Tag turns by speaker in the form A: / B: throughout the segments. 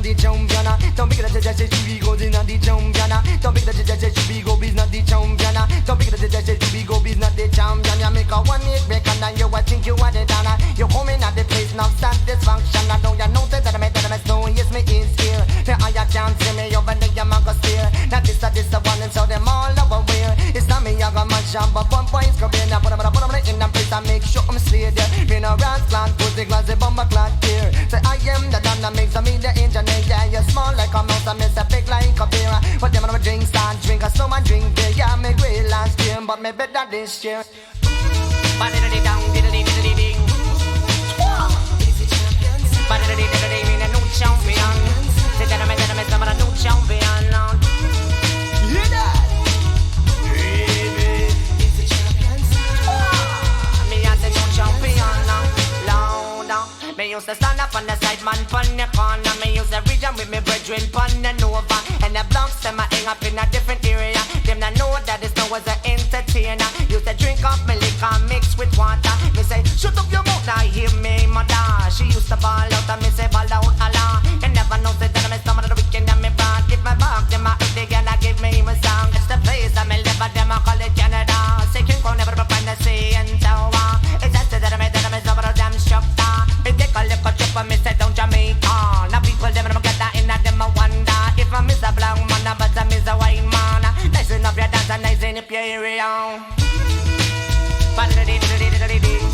A: the champion. Don't be the judge, you be go in the champion. Don't be the judge, you be go be not the champion. Don't be the judge, you be go be not the champion. You make a one hit record and you think you are the dana. You come in at the place now satisfaction. I know you know that I made that stone. Yes, me is here. The eye can't see me over there, you mag go steer. Now this a one and so them all over where. It's not me, I got my shop, but 1 point's come in. I put them in the place and make sure I'm stay there. Me no rats plant, put the glass, the bomber clock here. Say I am the done that makes me the engineer. Yeah, you're small like a mouse, I miss a big like a beer. But them on drink stand, drink a snowman drink beer. Yeah, me great last year, but me better this year. Ba-diddly dong, diddly diddly ding. Ba-diddly diddly, me a new champion. Say that I'm a new champion. Hear that? Me used to stand up on the side, man, pon the corner. Me use the region with me brethren, pon the Nova. And the blocks, them I hang up in a different area. Them not know that this now was an entertainer. Used to drink up my liquor mixed with water. Me say, shut up your mouth, now hear me, mother. She used to ball out and me say, ball out, Allah. You never know that I'm a stomach of the weekend and me brought. Give my back, them I up again, I give me my song. It's the place I'm in, but them I call it Canada. Say, King Kong never find the sea and tower. It's just that I'm a stomach of damn structure. Take a look at trip and me say down Jamaica. Now people them get that in a them a wonder. If I miss a black man, but I miss a white man. Listen up your dance and listen up your area. Ba-diddly-diddly-diddly-dee.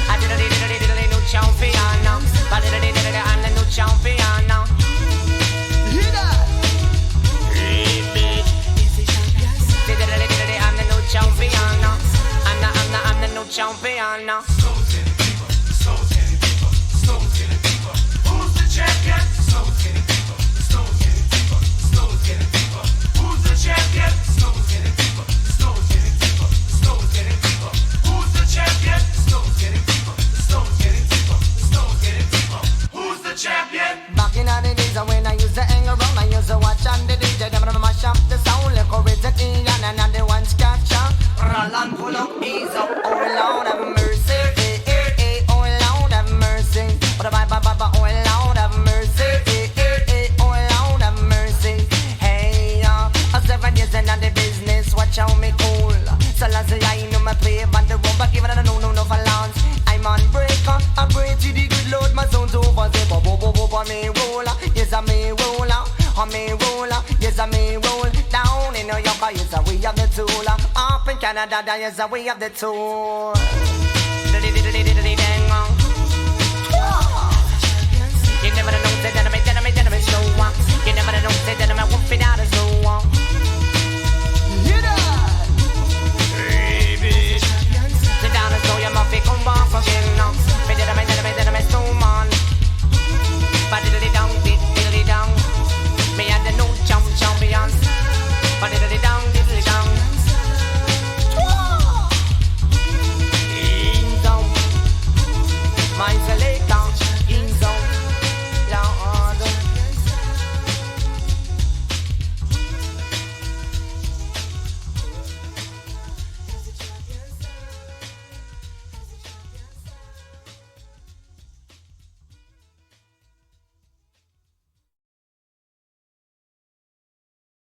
A: I-diddly-diddly-diddly, new champion. Ba-diddly-diddly, I'm the new champion. Hear that? Diddly-diddly, I'm the new champion. I'm the new champion.
B: Who's the champion? Snow's getting deeper. Snow's getting deeper. Snow's getting deeper. Who's the champion? Snow's getting deeper. Snow's getting deeper. Snow's getting deeper. Who's the champion? Snow's getting deeper. Snow's getting deeper. Snow's getting deeper. Who's the champion?
A: Back in the days when I used to hang around, I used to watch on the DJ. Them on my shop, the sound like origin Ian and the ones catch up. Roll and pull up, ease up, oh Lord have mercy. Oh Lord have mercy. Oh Lord have mercy. Oh Lord have mercy. Hey, 7 years in the business, watch how me cool. So last I know my play by the room, but even I don't know no for lance. I'm on breaker, I pray to the good Lord, my sound's over. Say bo bo bo bo bo me roller, yes I me roller. On me roller, yes I me roll. Down in New York, yes I we have the tool. Up in Canada, yes I we have the tool.